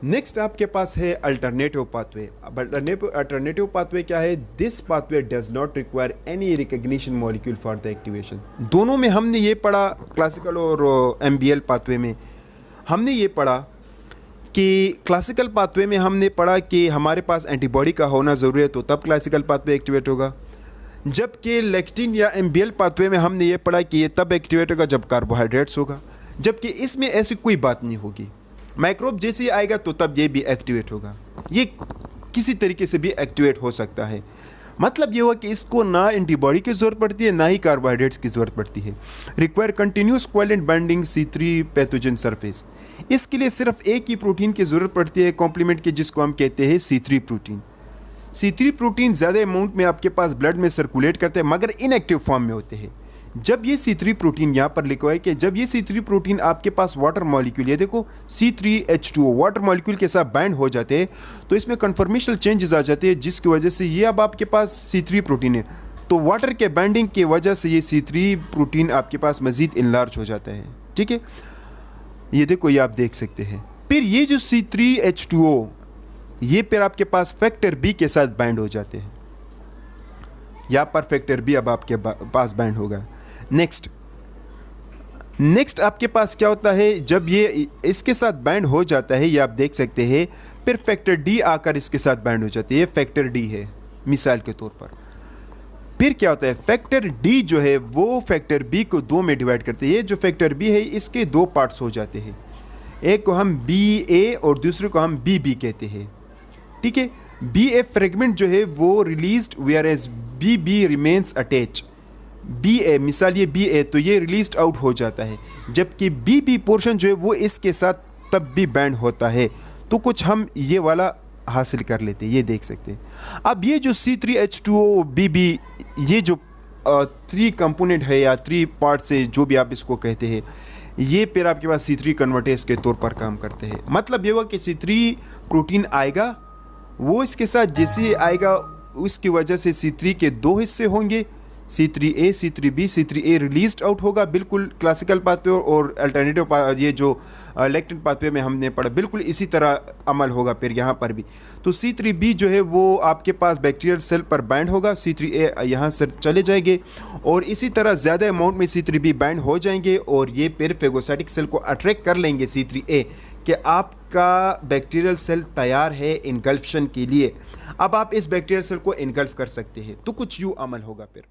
Next आपके पास है alternative pathway. अब अल्टरनेटिव पाथवे क्या है? This pathway does not require any recognition molecule for the activation. दोनों में हमने ये पढ़ा, क्लासिकल और एमबीएल पाथवे में हमने ये पढ़ा कि क्लासिकल पाथवे में हमने पढ़ा कि हमारे पास एंटीबॉडी का होना ज़रूरी है, तो तब क्लासिकल पाथवे एक्टिवेट होगा। जबकि लेक्टिन या एमबीएल पाथवे में हमने ये पढ़ा कि ये तब एक्टिवेट होगा जब कार्बोहाइड्रेट्स होगा, जबकि इसमें ऐसी कोई बात नहीं होगी। माइक्रोब जैसे ही आएगा तो तब ये भी एक्टिवेट होगा। ये किसी तरीके से भी एक्टिवेट हो सकता है। मतलब ये हुआ कि इसको ना एंटीबॉडी की ज़रूरत पड़ती है, ना ही कार्बोहाइड्रेट्स की ज़रूरत पड़ती है। Require continuous covalent binding C3 pathogen surface. इसके लिए सिर्फ एक ही प्रोटीन की ज़रूरत पड़ती है कॉम्प्लीमेंट के, जिसको हम कहते हैं C3 प्रोटीन। C3 प्रोटीन ज़्यादा अमाउंट में आपके पास ब्लड में सर्कुलेट करते हैं, मगर इनएक्टिव फॉर्म में होते हैं। जब ये C3 प्रोटीन यहाँ पर लिखा है कि जब ये C3 प्रोटीन आपके पास वाटर मॉलिक्यूल, ये देखो C3H2O वाटर मॉलिक्यूल के साथ बाइंड हो जाते हैं, तो इसमें कन्फर्मेशनल चेंजेस आ जाते हैं, जिसकी वजह से ये अब आपके पास C3 प्रोटीन है। तो वाटर के बाइंडिंग की वजह से ये C3 प्रोटीन आपके पास मज़ीद इनलार्ज हो जाता है। ठीक है, ये देखो, ये आप देख सकते हैं। फिर ये जो C3H2O ये फिर आपके पास फैक्टर बी के साथ बाइंड हो जाते हैं। यहाँ पर फैक्टर बी अब आपके पास बाइंड होगा। नेक्स्ट आपके पास क्या होता है? जब ये इसके साथ बाइंड हो जाता है, ये आप देख सकते हैं, फिर फैक्टर डी आकर इसके साथ बाइंड हो जाती है। ये फैक्टर डी है मिसाल के तौर पर। फिर क्या होता है? फैक्टर डी जो है वो फैक्टर बी को दो में डिवाइड करते हैं। ये जो फैक्टर बी है इसके दो पार्ट्स हो जाते हैं, एक को हम बी ए और दूसरे को हम बी बी कहते हैं। ठीक है, बी ए फ्रेगमेंट जो है वो released where as B B remains attach. B ए मिसाल ये बी ए, तो ये रिलीज्ड आउट हो जाता है, जबकि बी बी पोर्शन जो है वो इसके साथ तब भी बैंड होता है। तो कुछ हम ये वाला हासिल कर लेते हैं, ये देख सकते हैं। अब ये जो C3H2O BB, ये जो 3 कंपोनेंट है या 3 पार्ट से जो भी आप इसको कहते हैं, ये फिर आपके पास C3 कन्वर्टेज के तौर पर काम करते हैं। मतलब ये हुआ कि C3 प्रोटीन आएगा, वो इसके साथ जैसे आएगा उसकी वजह से C3 के 2 हिस्से होंगे, C3A, C3B। C3A released out होगा, बिल्कुल क्लासिकल पाथवे और अल्टरनेटिव ये जो लेक्टिन पाथवे में हमने पढ़ा, बिल्कुल इसी तरह अमल होगा फिर यहाँ पर भी। तो C3B जो है वो आपके पास बैक्टीरियल सेल पर बाइंड होगा, C3A यहाँ से चले जाएंगे और इसी तरह ज़्यादा अमाउंट में C3B बाइंड हो जाएंगे और ये फिर फेगोसाइटिक सेल को अट्रैक्ट कर लेंगे C3A कि आपका बैक्टीरियल सेल तैयार है इनगल्फशन के लिए। अब आप इस बैक्टीरियल सेल को इनगल्फ कर सकते हैं। तो कुछ यूँ अमल होगा फिर।